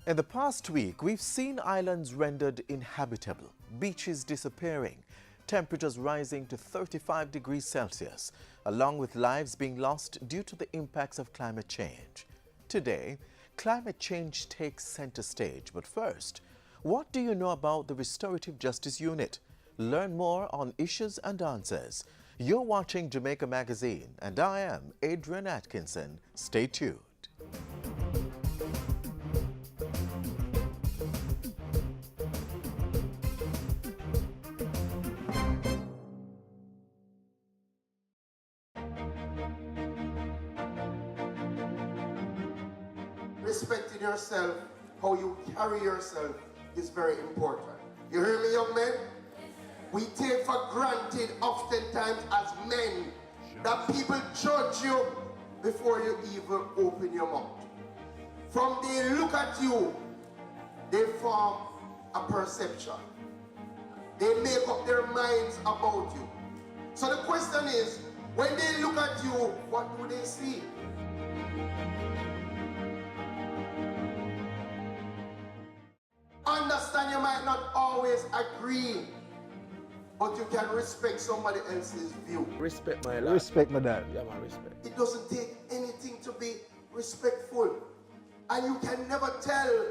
In the past week, we've seen islands rendered inhabitable, beaches disappearing, temperatures rising to 35 degrees Celsius, along with lives being lost due to the impacts of climate change. Today, climate change takes center stage. But first, what do you know about the Restorative Justice Unit? Learn more on Issues and Answers. You're watching Jamaica Magazine, and I am Adrian Atkinson. Stay tuned. Respecting yourself, how you carry yourself is very important. You hear me, young men? We take for granted oftentimes as men that people judge you before you even open your mouth. From they look at you, they form a perception. They make up their minds about you. So the question is, when they look at you, what do they see? Understand you might not always agree, but you can respect somebody else's view. Respect my life. Respect my dad. Yeah, man, respect. It doesn't take anything to be respectful. And you can never tell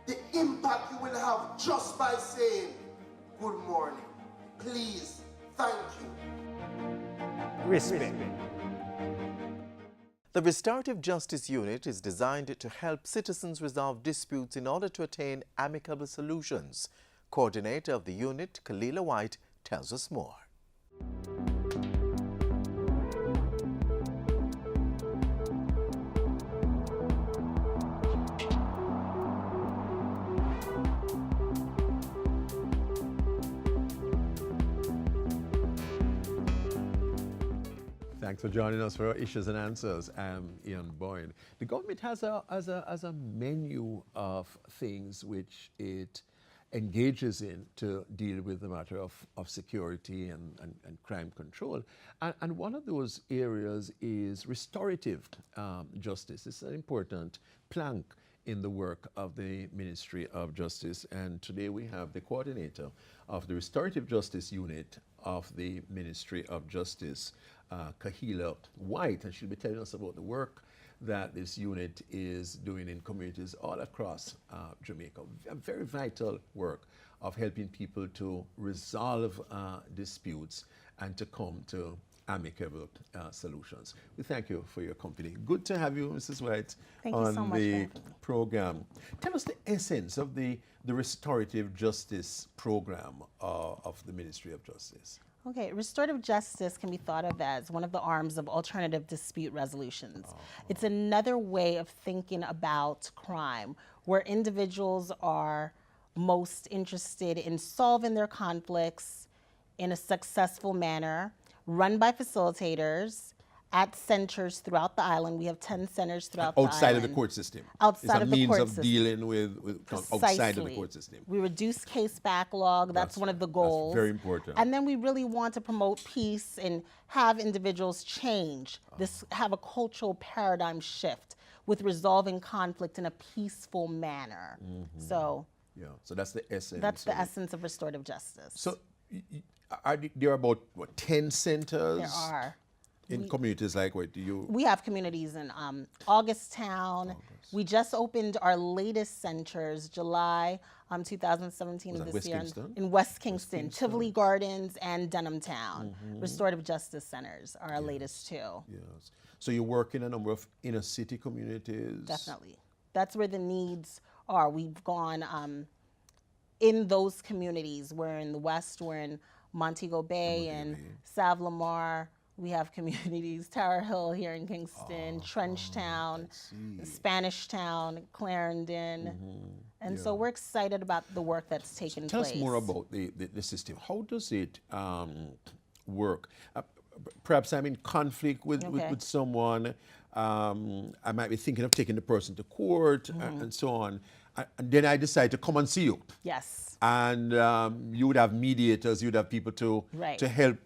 the impact you will have just by saying, good morning, please, thank you. Respect. The Restorative Justice Unit is designed to help citizens resolve disputes in order to attain amicable solutions. Coordinator of the unit, Kalila White, tells us more. Thanks for joining us for our Issues and Answers. I'm Ian Boyd. The government has a menu of things which it engages in to deal with the matter of security and crime control. And one of those areas is restorative justice. It's an important plank in the work of the Ministry of Justice. And today we have the coordinator of the Restorative Justice Unit of the Ministry of Justice, Kalila White, and she'll be telling us about the work that this unit is doing in communities all across Jamaica. A very vital work of helping people to resolve disputes and to come to amicable solutions. We thank you for your company. Good to have you, Mrs. White, on the program. Tell us the essence of the restorative justice program of the Ministry of Justice. Okay, restorative justice can be thought of as one of the arms of alternative dispute resolutions. It's another way of thinking about crime, where individuals are most interested in solving their conflicts in a successful manner, run by facilitators at centers throughout the island. We have 10 centers throughout the island. Outside of the court system. Outside of the court system. It's a means of dealing with outside of the court system. We reduce case backlog. That's one of the goals. That's very important. And then we really want to promote peace and have individuals change, have a cultural paradigm shift with resolving conflict in a peaceful manner. So that's the essence. That's the essence of restorative justice. So there are about, 10 centers? There are. In communities like what do you? We have communities in Augusttown. We just opened our latest centers, July 2017 of this year in West Kingston, Tivoli Gardens and Denhamtown. Restorative Justice Centers are our latest two. Yes. So you work in a number of inner city communities? Definitely. That's where the needs are. We've gone in those communities. We're in the West, we're in Montego Bay and Sav Lamar. We have communities, Tower Hill here in Kingston, Trenchtown, Spanish Town, Clarendon. And so we're excited about the work that's taken place. Tell us more about the system. How does it work? Perhaps I'm in conflict with someone. I might be thinking of taking the person to court and so on. And then I decide to come and see you. Yes. And you would have mediators, you would have people to help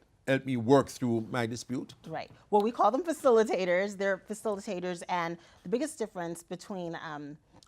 me work through my dispute? Right. Well, we call them facilitators. They're facilitators, and the biggest difference between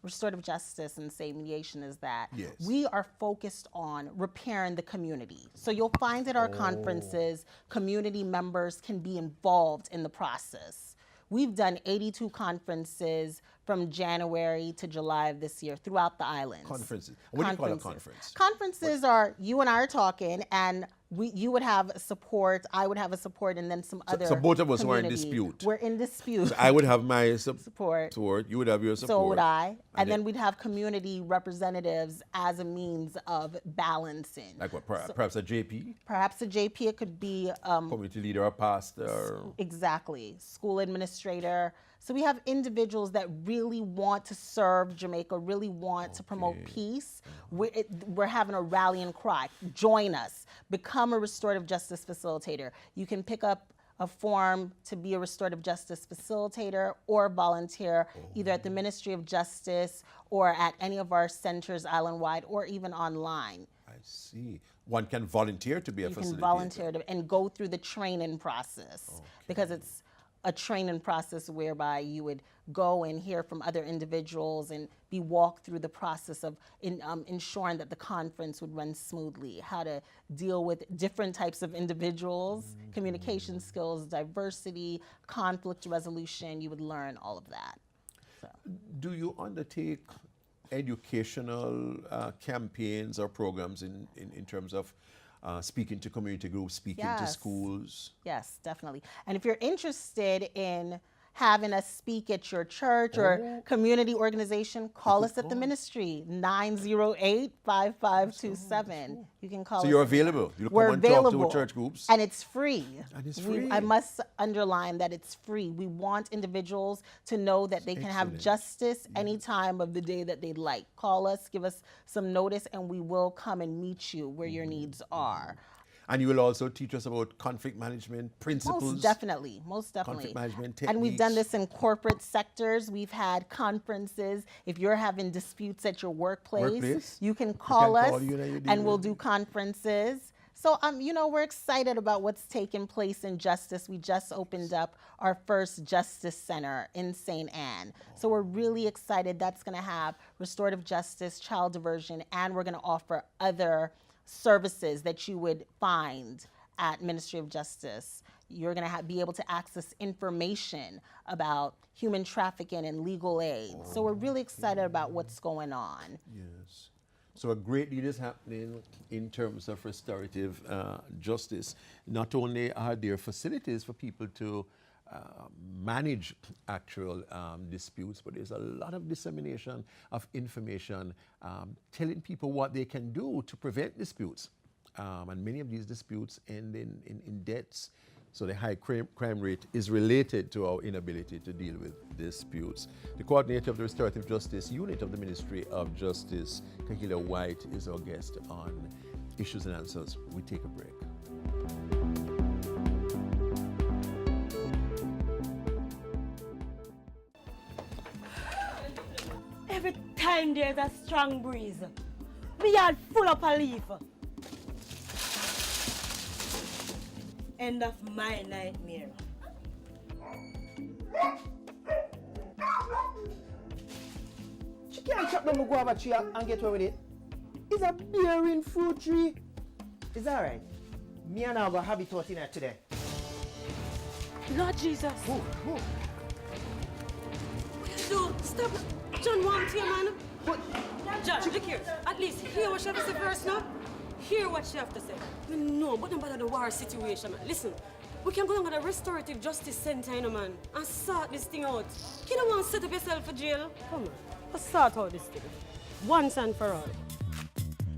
restorative justice and say mediation is that Yes. we are focused on repairing the community. So you'll find at our conferences, community members can be involved in the process. We've done 82 conferences from January to July of this year throughout the islands. Conferences. What do you call a conference? Conferences are, you and I are talking, and you would have support, I would have a support, and then some other So both of us were in community. dispute. We're in dispute. So I would have my Support. you would have your support. So would I. And then then- we'd have community representatives as a means of balancing. Like what, perhaps a JP, Perhaps a JP, it could be community leader or pastor. exactly, school administrator. So we have individuals that really want to serve Jamaica, really want to promote peace. We're having a rallying cry. Join us. Become a restorative justice facilitator. You can pick up a form to be a restorative justice facilitator or volunteer either at the Ministry of Justice or at any of our centers island-wide or even online. I see. One can volunteer to be a You facilitator. can volunteer and go through the training process because it's a training process whereby you would go and hear from other individuals and be walked through the process of ensuring that the conference would run smoothly, how to deal with different types of individuals, communication skills, diversity, conflict resolution. You would learn all of that. So. Do you undertake educational campaigns or programs in terms of speaking to community groups, speaking to Yes. schools? Yes, definitely. And if you're interested in having us speak at your church or community organization, call us at the ministry, 908-5527. You can call us. So you're available. You We're come and available. talk to church groups. And it's free. And it's free. I must underline that it's free. We want individuals to know that they can have Excellent. justice any time of the day that they'd like. Call us, give us some notice, and we will come and meet you where your needs are. And you will also teach us about conflict management principles. Most definitely, most definitely. Conflict management And we've done techniques. this in corporate sectors. We've had conferences. If you're having disputes at your workplace, you can call can us call you and you deal and we'll with do conferences. So, we're excited about what's taking place in justice. We just opened up our first justice center in St. Anne. So we're really excited. That's going to have restorative justice, child diversion, and we're going to offer other services that you would find at Ministry of Justice. You're going to be able to access information about human trafficking and legal aid. So we're really excited about what's going on. Yes. So a great deal is happening in terms of restorative justice. Not only are there facilities for people to manage actual disputes, but there's a lot of dissemination of information telling people what they can do to prevent disputes. And many of these disputes end in deaths. So the high crime rate is related to our inability to deal with disputes. The coordinator of the Restorative Justice Unit of the Ministry of Justice, Kahila White, is our guest on Issues and Answers. We take a break. Every time there's a strong breeze, we are full up a leaf. End of my nightmare. She can't chop down the guava tree and get away with it. It's a bearing fruit tree. It's alright. Me and I will have it out in here today. Lord Jesus. Move, move. What you do? Stop. John, want here, man. What? John, look here. At least hear what she have to say first now. Hear what she have to say. We know, but don't bother the war situation, man. Listen, we can go down to the Restorative Justice Center, you know, man, and sort this thing out. You don't want to set up yourself for jail. Come on, let's sort out this thing. Once and for all.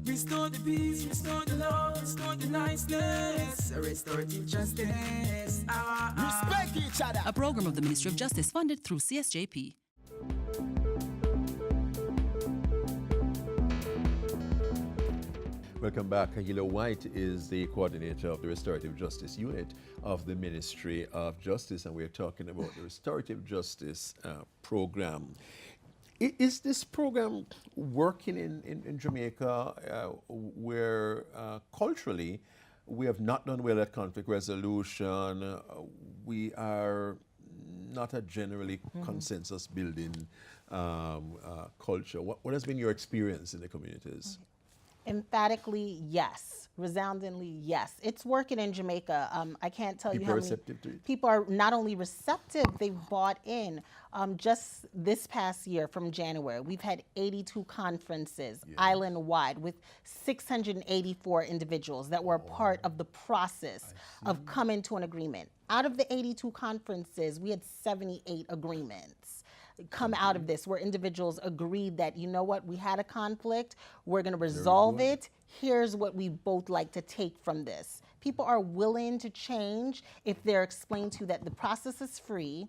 Restore the peace, restore the love, restore the niceness. Restorative justice. Respect each other. A program of the Ministry of Justice funded through CSJP. Welcome back. Kahila White is the coordinator of the Restorative Justice Unit of the Ministry of Justice, and we're talking about the Restorative Justice program. Is this program working in Jamaica where culturally we have not done well at conflict resolution? We are not a generally consensus building culture. What has been your experience in the communities? Emphatically, yes. Resoundingly, yes. It's working in Jamaica. I can't tell you how many receptive to it? people are not only receptive, they've bought in. Just this past year from January, we've had 82 conferences island-wide with 684 individuals that were a part of the process of coming to an agreement. Out of the 82 conferences, we had 78 agreements come out of this where individuals agreed that, you know what, we had a conflict, we're going to resolve it, here's what we both like to take from this. People are willing to change if they're explained to that the process is free,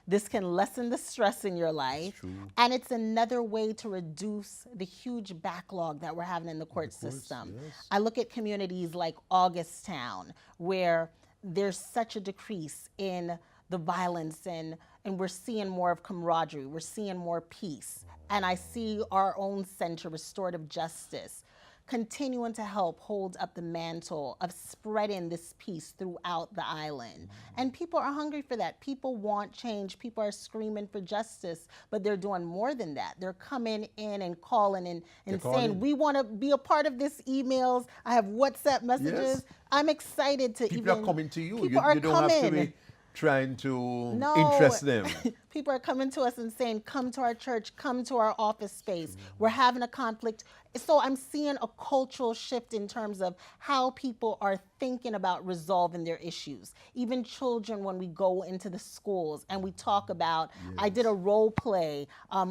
this can lessen the stress in your life, and it's another way to reduce the huge backlog that we're having in the court system. I look at communities like Augusttown, where there's such a decrease in the violence, and we're seeing more of camaraderie, we're seeing more peace. And I see our own center, Restorative Justice, continuing to help hold up the mantle of spreading this peace throughout the island. And people are hungry for that. People want change. People are screaming for justice, but they're doing more than that. They're coming in and calling and saying, we want to be a part of this emails. I have WhatsApp messages. Yes. I'm excited to People are coming to you. People are you don't coming. have to be trying to interest them. People are coming to us and saying, come to our church, come to our office space. We're having a conflict. So I'm seeing a cultural shift in terms of how people are thinking about resolving their issues. Even children, when we go into the schools and we talk about, I did a role play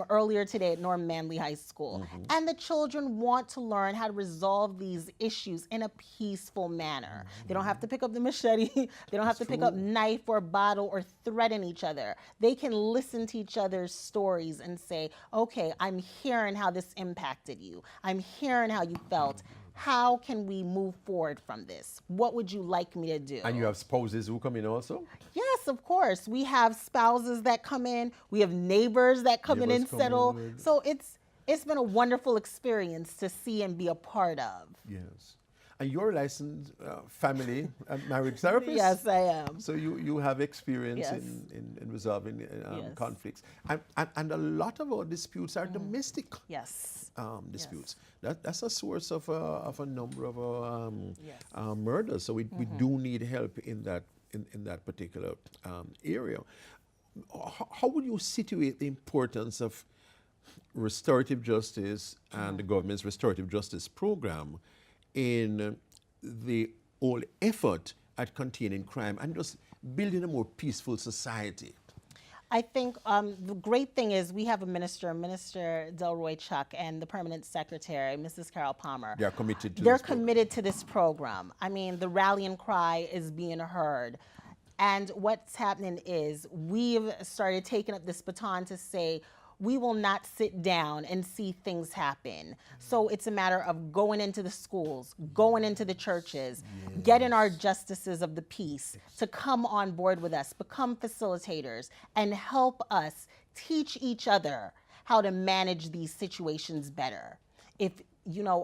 earlier today at Norman Manley High School, and the children want to learn how to resolve these issues in a peaceful manner. They don't have to pick up the machete, they don't have to pick up knife or bottle or threaten each other. They can listen to each other's stories and say, okay, I'm hearing how this impacted you. I'm hearing how you felt. How can we move forward from this? What would you like me to do? And you have spouses who come in also? Yes, of course. We have spouses that come in. We have neighbors that come in and settle. So it's been a wonderful experience to see and be a part of. Yes. And you're a licensed family and marriage therapist? Yes, I am. So you have experience in resolving conflicts. And a lot of our disputes are domestic disputes. That's a source of a number of murders. So we do need help in that particular area. How would you situate the importance of restorative justice and the government's restorative justice program in the whole effort at containing crime and just building a more peaceful society? I think the great thing is we have a minister, Minister Delroy Chuck, and the permanent secretary, Mrs. Carol Palmer. They are committed to They're committed to this program. I mean, the rallying cry is being heard. And what's happening is we've started taking up this baton to say, we will not sit down and see things happen. So it's a matter of going into the schools, going into the churches, getting our justices of the peace to come on board with us, become facilitators, and help us teach each other how to manage these situations better. If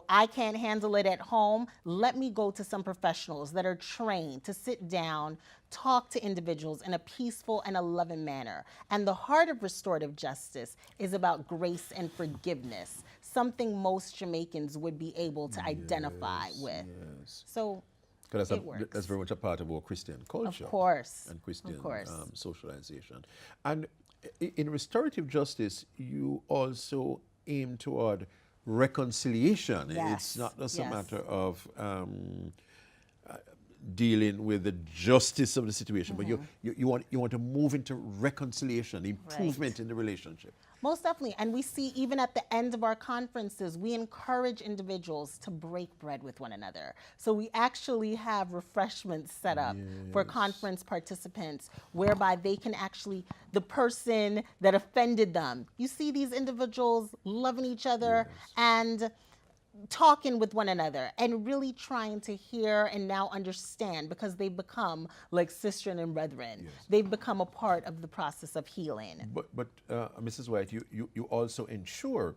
I can't handle it at home, let me go to some professionals that are trained to sit down, talk to individuals in a peaceful and a loving manner. And the heart of restorative justice is about grace and forgiveness, something most Jamaicans would be able to identify with. So it works. That's very much a part of our Christian culture. Of course. And Christian socialization. And in restorative justice, you also aim toward reconciliation. It's not just a matter of dealing with the justice of the situation, but you want to move into reconciliation, improvement in the relationship. Most definitely. And we see even at the end of our conferences, we encourage individuals to break bread with one another. So we actually have refreshments set up for conference participants whereby they can actually, the person that offended them, you see these individuals loving each other and talking with one another and really trying to hear and now understand, because they've become like sistren and brethren. They've become a part of the process of healing. But Mrs. White, you also ensure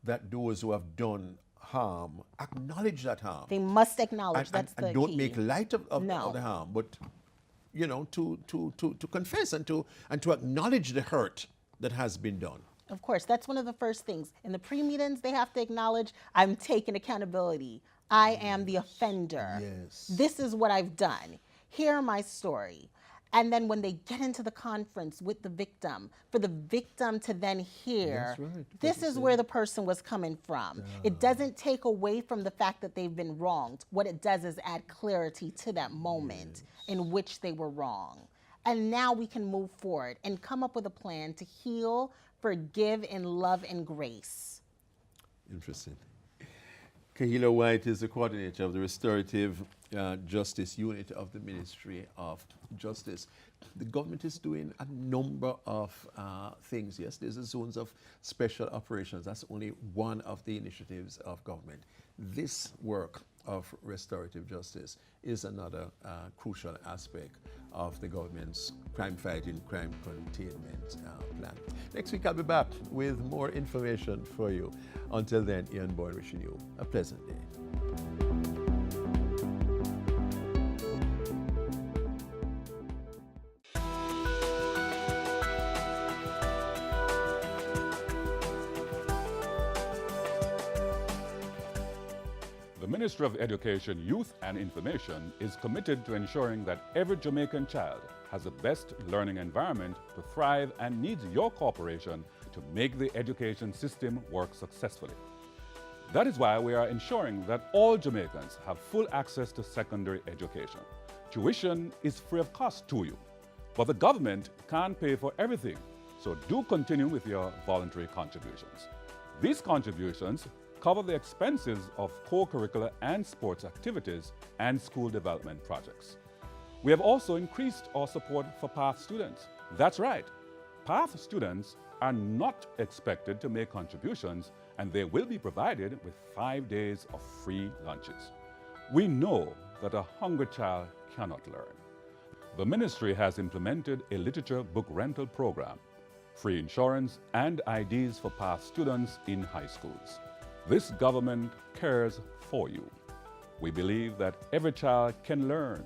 that those who have done harm acknowledge that harm. They must acknowledge. That's the key. And don't key. make light of the harm, but you know, to confess and to acknowledge the hurt that has been done. Of course, that's one of the first things. In the pre-meetings, they have to acknowledge, I'm taking accountability. I am the offender. Yes. This is what I've done. Hear my story. And then when they get into the conference with the victim, for the victim to then hear, this is where the person was coming from. It doesn't take away from the fact that they've been wronged. What it does is add clarity to that moment in which they were wrong. And now we can move forward and come up with a plan to heal, forgive, in love and grace. Interesting. Kahila White is the coordinator of the Restorative Justice Unit of the Ministry of Justice. The government is doing a number of things. Yes, there's the zones of special operations. That's only one of the initiatives of government. This work of restorative justice is another crucial aspect of the government's crime fighting, crime containment plan. Next week I'll be back with more information for you. Until then, Ian Boyd wishing you a pleasant day. The Ministry of Education, Youth and Information is committed to ensuring that every Jamaican child has the best learning environment to thrive and needs your cooperation to make the education system work successfully. That is why we are ensuring that all Jamaicans have full access to secondary education. Tuition is free of cost to you, but the government can't pay for everything, so do continue with your voluntary contributions. These contributions cover the expenses of co-curricular and sports activities and school development projects. We have also increased our support for PATH students. That's right, PATH students are not expected to make contributions, and they will be provided with 5 days of free lunches. We know that a hungry child cannot learn. The ministry has implemented a literature book rental program, free insurance and IDs for PATH students in high schools. This government cares for you. We believe that every child can learn.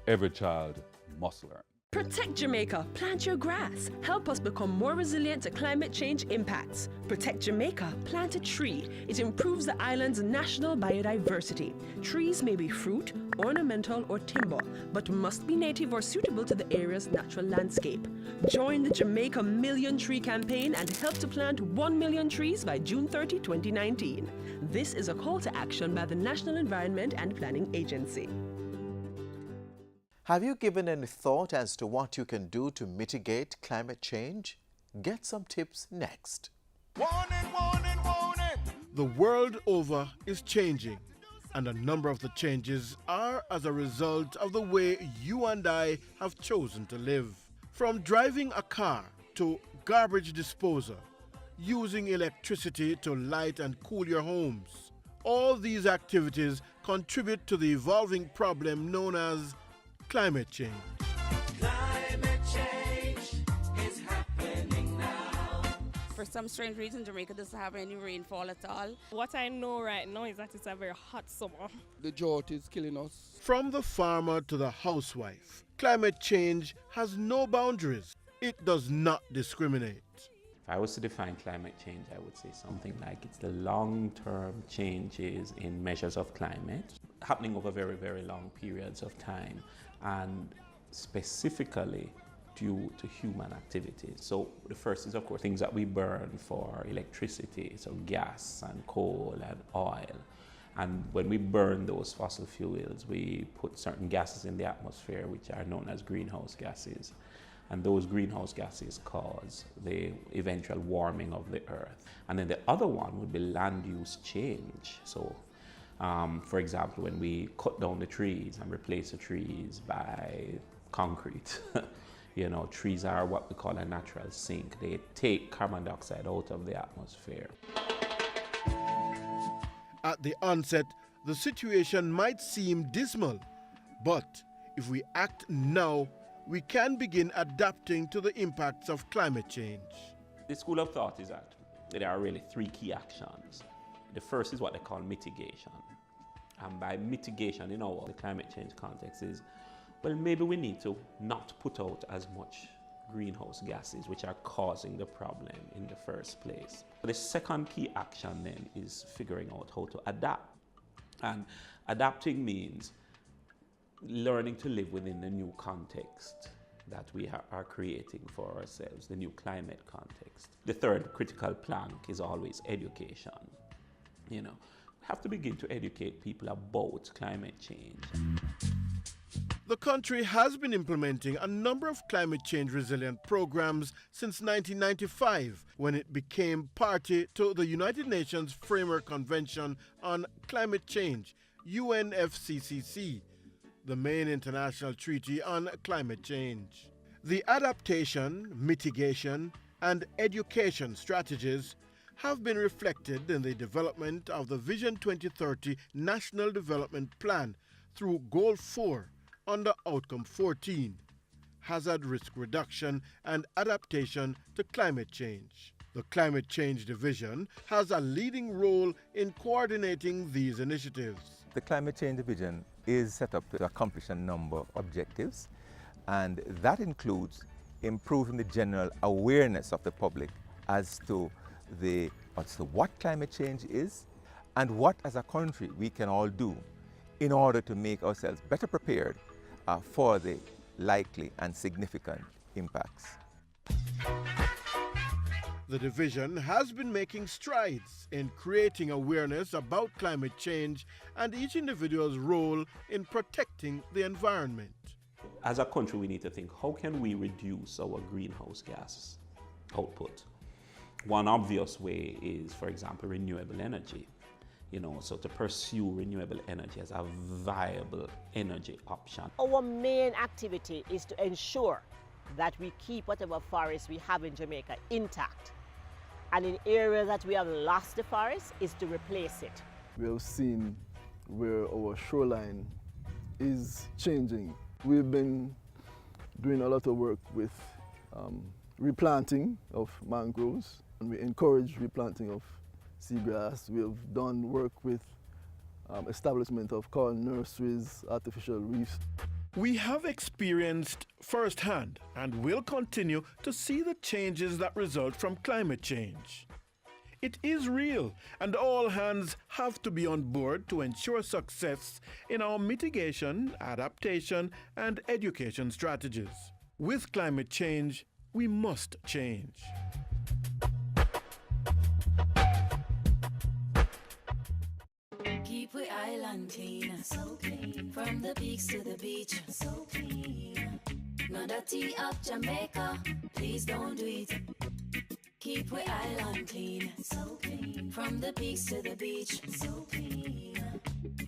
Every child must learn. Protect Jamaica, plant your grass. Help us become more resilient to climate change impacts. Protect Jamaica, plant a tree. It improves the island's national biodiversity. Trees may be fruit, ornamental, or timber, but must be native or suitable to the area's natural landscape. Join the Jamaica Million Tree Campaign and help to plant 1 million trees by June 30, 2019. This is a call to action by the National Environment and Planning Agency. Have you given any thought as to what you can do to mitigate climate change? Get some tips next. Warning, warning, warning! The world over is changing, and a number of the changes are as a result of the way you and I have chosen to live. From driving a car to garbage disposal, using electricity to light and cool your homes. All these activities contribute to the evolving problem known as climate change. Climate change is happening now. For some strange reason, Jamaica doesn't have any rainfall at all. What I know right now is that it's a very hot summer. The drought is killing us. From the farmer to the housewife, climate change has no boundaries. It does not discriminate. If I was to define climate change, I would say something like it's the long-term changes in measures of climate happening over very, very long periods of time, and specifically due to human activities. So the first is, of course, things that we burn for electricity, so gas and coal and oil. And when we burn those fossil fuels, we put certain gases in the atmosphere which are known as greenhouse gases. And those greenhouse gases cause the eventual warming of the earth. And then the other one would be land use change. So, for example, when we cut down the trees and replace the trees by concrete, you know, trees are what we call a natural sink. They take carbon dioxide out of the atmosphere. At the onset, the situation might seem dismal, but if we act now, we can begin adapting to the impacts of climate change. The school of thought is that there are really three key actions. The first is what they call mitigation. And by mitigation, you know, the climate change context is Well, maybe we need to not put out as much greenhouse gases, which are causing the problem in the first place. The second key action then is figuring out how to adapt. And adapting means learning to live within the new context that we are creating for ourselves, the new climate context. The third critical plank is always education. You know, we have to begin to educate people about climate change. The country has been implementing a number of climate change resilient programs since 1995, when it became party to the United Nations Framework Convention on Climate Change, UNFCCC, the main international treaty on climate change. The adaptation, mitigation, and education strategies have been reflected in the development of the Vision 2030 National Development Plan through Goal 4 under Outcome 14, Hazard Risk Reduction and Adaptation to Climate Change. The Climate Change Division has a leading role in coordinating these initiatives. The Climate Change Division is set up to accomplish a number of objectives, and that includes improving the general awareness of the public as to what climate change is and what as a country we can all do in order to make ourselves better prepared for the likely and significant impacts. The division has been making strides in creating awareness about climate change and each individual's role in protecting the environment. As a country, we need to think, how can we reduce our greenhouse gas output? One obvious way is, for example, renewable energy. You know, so to pursue renewable energy as a viable energy option. Our main activity is to ensure that we keep whatever forests we have in Jamaica intact. And in areas that we have lost the forest, is to replace it. We have seen where our shoreline is changing. We've been doing a lot of work with replanting of mangroves, and we encourage replanting of seagrass. We have done work with establishment of coral nurseries, artificial reefs. We have experienced firsthand and will continue to see the changes that result from climate change. It is real, and all hands have to be on board to ensure success in our mitigation, adaptation, and education strategies. With climate change, we must change. Keep we island clean, so clean. From the peaks to the beach, so clean. No dirty up Jamaica, please don't do it. Keep we island clean, so clean. From the peaks to the beach, so clean.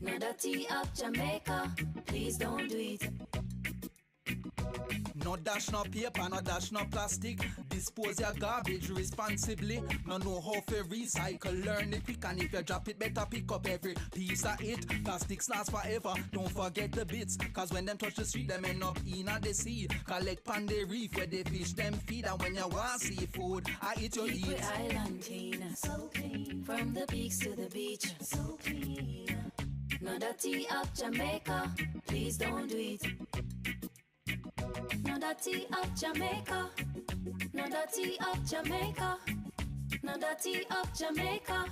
No dirty up Jamaica, please don't do it. No dash, no paper, no dash, no plastic. Dispose your garbage responsibly. No know how to recycle, learn it quick. And if you drop it, better pick up every piece of it. Plastics last forever, don't forget the bits. Cause when them touch the street, them end up in the sea. Collect pan the reef where they fish them feed. And when you want seafood, I eat your Keep eat. the island clean, so clean. From the peaks to the beach, so clean. No dirty up Jamaica, please don't do it. No dirty up Jamaica, no dirty up Jamaica, no dirty up Jamaica,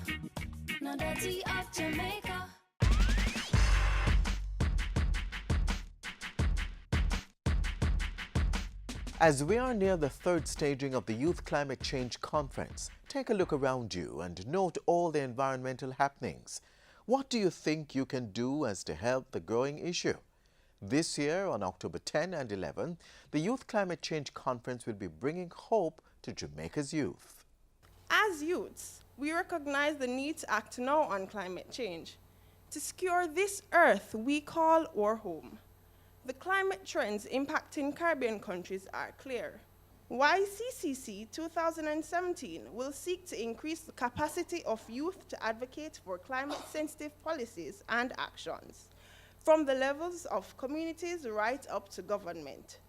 no dirty up Jamaica. As we are near the third staging of the Youth Climate Change Conference, take a look around you and note all the environmental happenings. What do you think you can do as to help the growing issue? This year, on October 10 and 11, the Youth Climate Change Conference will be bringing hope to Jamaica's youth. As youths, we recognize the need to act now on climate change, to secure this earth we call our home. The climate trends impacting Caribbean countries are clear. YCCC 2017 will seek to increase the capacity of youth to advocate for climate-sensitive policies and actions, from the levels of communities right up to government,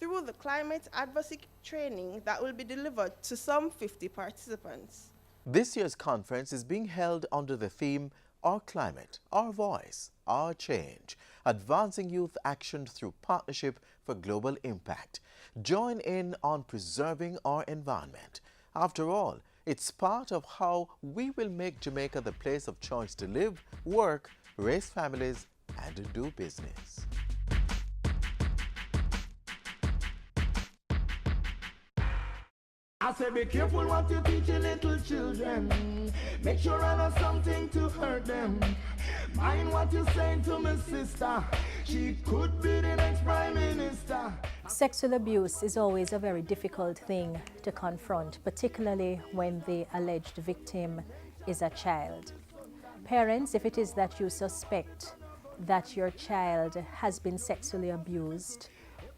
through the climate advocacy training that will be delivered to some 50 participants. This year's conference is being held under the theme our climate, our voice, our change. Advancing youth action through partnership for global impact. Join in on preserving our environment. After all, it's part of how we will make Jamaica the place of choice to live, work, raise families, and to do business. I say be careful what you teach your little children. Make sure I know something to hurt them. Mind what you saying to my sister. She could be the next Prime Minister. Sexual abuse is always a very difficult thing to confront, particularly when the alleged victim is a child. Parents, if it is that you suspect that your child has been sexually abused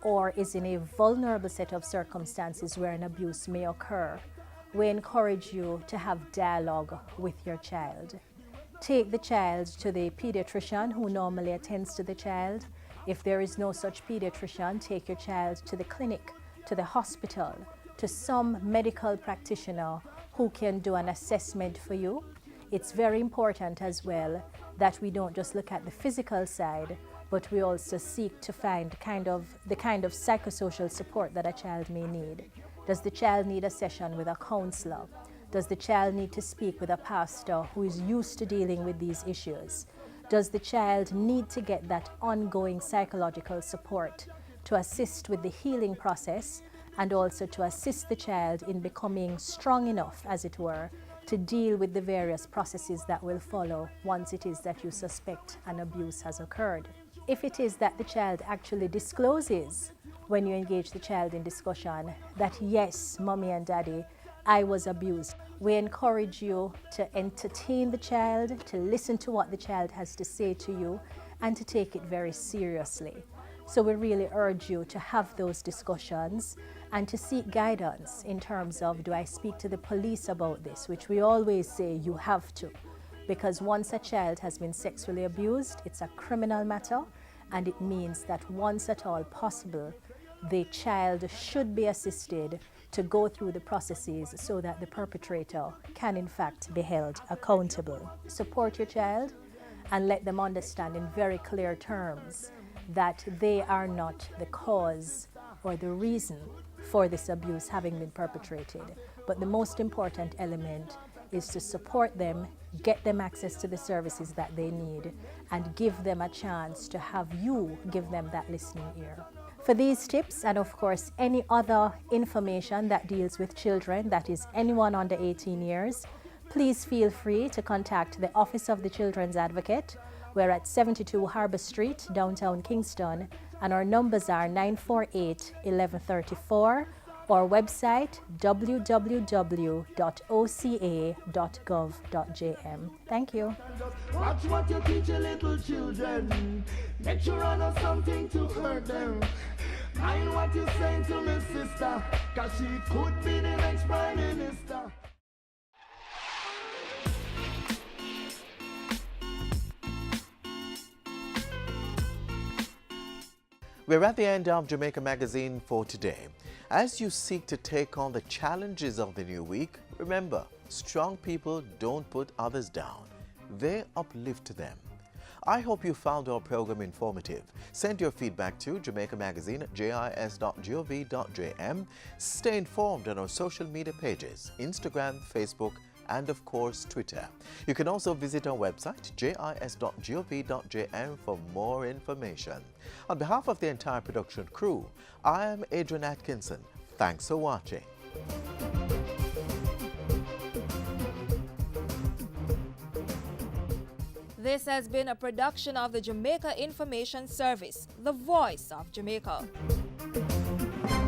or is in a vulnerable set of circumstances where an abuse may occur, we encourage you to have dialogue with your child. Take the child to the pediatrician who normally attends to the child. If there is no such pediatrician, take your child to the clinic, to the hospital, to some medical practitioner who can do an assessment for you. It's very important as well that we don't just look at the physical side, but we also seek to find the kind of psychosocial support that a child may need. Does the child need a session with a counselor? Does the child need to speak with a pastor who is used to dealing with these issues? Does the child need to get that ongoing psychological support to assist with the healing process and also to assist the child in becoming strong enough, as it were, to deal with the various processes that will follow once it is that you suspect an abuse has occurred? If it is that the child actually discloses when you engage the child in discussion that, yes, mommy and daddy, I was abused, we encourage you to entertain the child, to listen to what the child has to say to you, and to take it very seriously. So we really urge you to have those discussions and to seek guidance in terms of, do I speak to the police about this, which we always say you have to. Because once a child has been sexually abused, it's a criminal matter, and it means that once at all possible, the child should be assisted to go through the processes so that the perpetrator can in fact be held accountable. Support your child and let them understand in very clear terms that they are not the cause or the reason for this abuse having been perpetrated. But the most important element is to support them, get them access to the services that they need, and give them a chance to have you give them that listening ear. For these tips and of course any other information that deals with children, that is anyone under 18 years, please feel free to contact the Office of the Children's Advocate. We're at 72 Harbour Street, downtown Kingston, and our numbers are 948-1134, or website www.oca.gov.jm. Thank you. Watch what you teach your little children. Make sure I know something to hurt them. Mind what you saying to my sister, cause she could be the next Prime Minister. We're at the end of Jamaica Magazine for today. As you seek to take on the challenges of the new week, remember, strong people don't put others down. They uplift them. I hope you found our program informative. Send your feedback to Jamaica Magazine at jis.gov.jm. Stay informed on our social media pages, Instagram, Facebook, and of course Twitter. You can also visit our website jis.gov.jm for more information. On behalf of the entire production crew, I am Adrian Atkinson. Thanks for watching. This has been a production of the Jamaica Information Service, the voice of Jamaica.